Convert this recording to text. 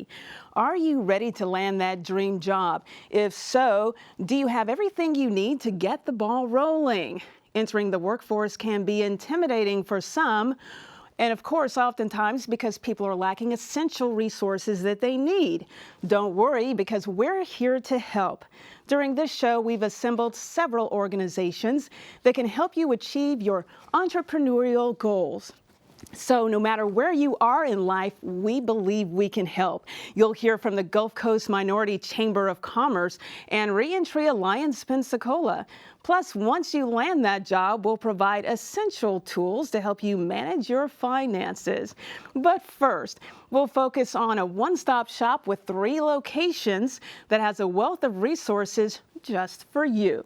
journey. Are you ready to land that dream job? If so, do you have everything you need to get the ball rolling? Entering the workforce can be intimidating for some, and of course, oftentimes because people are lacking essential resources that they need. Don't worry, because we're here to help. During this show, we've assembled several organizations that can help you achieve your entrepreneurial goals. So no matter where you are in life, we believe we can help. You'll hear from the Gulf Coast Minority Chamber of Commerce and ReEntry Alliance Pensacola. Plus, once you land that job, we'll provide essential tools to help you manage your finances. But first, we'll focus on a one-stop shop with 3 locations that has a wealth of resources just for you.